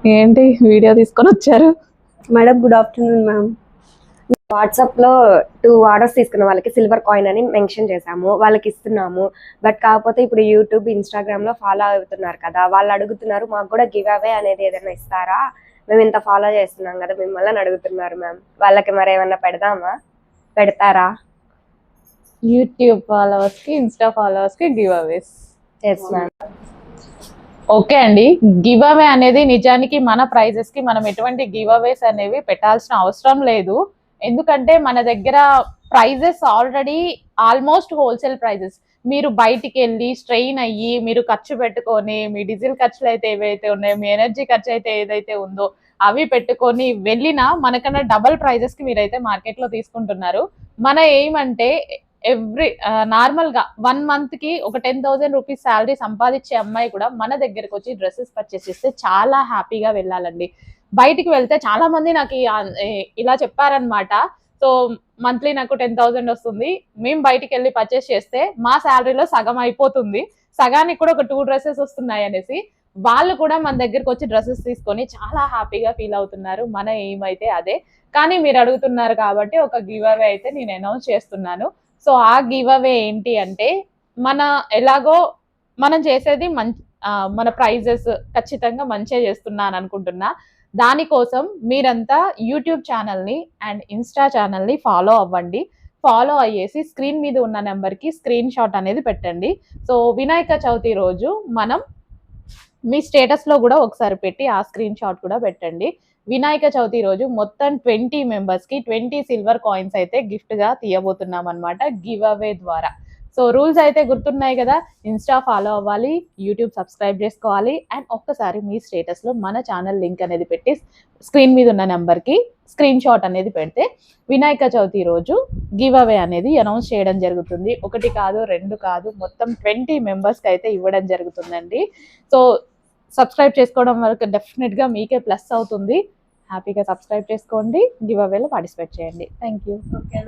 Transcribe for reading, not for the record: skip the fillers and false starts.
ఏంటి వీడియో తీసుకొని వచ్చారు? Madam good afternoon ma'am. వాట్సాప్లో 2 ఆర్డర్స్ తీసుకున్న వాళ్ళకి సిల్వర్ కాయిన్ అని మెన్షన్ చేశాము, వాళ్ళకి ఇస్తున్నాము. బట్ కాకపోతే ఇప్పుడు యూట్యూబ్ ఇన్స్టాగ్రామ్లో ఫాలో అవుతున్నారు కదా, వాళ్ళు అడుగుతున్నారు మాకు కూడా గివ్ అవే అనేది ఏదైనా ఇస్తారా, మేము ఇంత ఫాలో చేస్తున్నాం కదా మిమ్మల్ని అడుగుతున్నారు మ్యామ్. వాళ్ళకి మరి ఏమన్నా పెడదామా, పెడతారా? యూట్యూబ్ ఫాలోవర్స్ కి, ఇన్స్టా ఫాలోవర్స్ కి giveaways. Yes ma'am. Okay అండి, గివ్ అవే అనేది నిజానికి మన ప్రైజెస్ కి మనం ఎటువంటి గివ్ అవేస్ అనేవి పెట్టాల్సిన అవసరం లేదు. ఎందుకంటే మన దగ్గర prices already almost wholesale prices. మీరు బయటికి వెళ్ళి స్ట్రెయిన్ అయ్యి మీరు ఖర్చు పెట్టుకొని, మీ డీజిల్ ఖర్చులు అయితే ఏవైతే ఉన్నాయో, మీ ఎనర్జీ ఖర్చు అయితే ఏదైతే ఉందో అవి పెట్టుకొని వెళ్ళినా మనకన్నా డబల్ ప్రైజెస్ కి మీరైతే మార్కెట్ లో తీసుకుంటున్నారు. మన ఎయిమ్ అంటే ఎవ్రీ నార్మల్ గా 1 మంత్ కి ఒక 10,000 రూపీస్ శాలరీ సంపాదించే అమ్మాయి కూడా మన దగ్గరకు వచ్చి డ్రెస్సెస్ పర్చేస్ చేస్తే చాలా హ్యాపీగా వెళ్ళాలండి. బయటికి వెళ్తే చాలా మంది నాకు ఇలా చెప్పారనమాట. సో మంత్లీ నాకు 10,000 వస్తుంది, మేము బయటికి వెళ్ళి పర్చేస్ చేస్తే మా శాలరీలో సగం అయిపోతుంది, సగానికి కూడా ఒక 2 డ్రెస్సెస్ వస్తున్నాయి అనేసి వాళ్ళు కూడా మన దగ్గరకు వచ్చి డ్రెస్సెస్ తీసుకొని చాలా హ్యాపీగా ఫీల్ అవుతున్నారు. మన ఎయిమ్ అయితే అదే. కానీ మీరు అడుగుతున్నారు కాబట్టి ఒక గివ్ అవే అయితే నేను అనౌన్స్ చేస్తున్నాను. సో ఆ గివ్ అవే ఏంటి అంటే, మన ఎలాగో మనం చేసేది మన ప్రైజెస్ ఖచ్చితంగా మంచిగా చేస్తున్నాను అనుకుంటున్నా. దానికోసం మీరంతా యూట్యూబ్ ఛానల్ని అండ్ ఇన్స్టా ఛానల్ని ఫాలో అవ్వండి. ఫాలో అయ్యేసి స్క్రీన్ మీద ఉన్న నెంబర్కి స్క్రీన్ షాట్ అనేది పెట్టండి. సో వినాయక చవితి రోజు మనం మీ స్టేటస్లో కూడా ఒకసారి పెట్టి ఆ స్క్రీన్ షాట్ కూడా పెట్టండి. వినాయక చవితి రోజు మొత్తం 20 మెంబర్స్కి 20 సిల్వర్ కాయిన్స్ అయితే గిఫ్ట్గా తీయబోతున్నాం అనమాట, గివ్ అవే ద్వారా. సో రూల్స్ అయితే గుర్తున్నాయి కదా, ఇన్స్టా ఫాలో అవ్వాలి, యూట్యూబ్ సబ్స్క్రైబ్ చేసుకోవాలి, అండ్ ఒక్కసారి మీ స్టేటస్లో మన ఛానల్ లింక్ అనేది పెట్టి స్క్రీన్ మీద ఉన్న నెంబర్కి స్క్రీన్ షాట్ అనేది పెడితే వినాయక చవితి రోజు గివ్ అవే అనేది అనౌన్స్ చేయడం జరుగుతుంది. 1 కాదు 2 కాదు, మొత్తం 20 మెంబర్స్కి అయితే ఇవ్వడం జరుగుతుందండి. సో సబ్స్క్రైబ్ చేసుకోవడం వరకు డెఫినెట్గా మీకే ప్లస్ అవుతుంది. హ్యాపీగా సబ్స్క్రైబ్ చేసుకోండి, గివ్ అవేలో పార్టిసిపేట్ చేయండి. Thank you. ఓకే.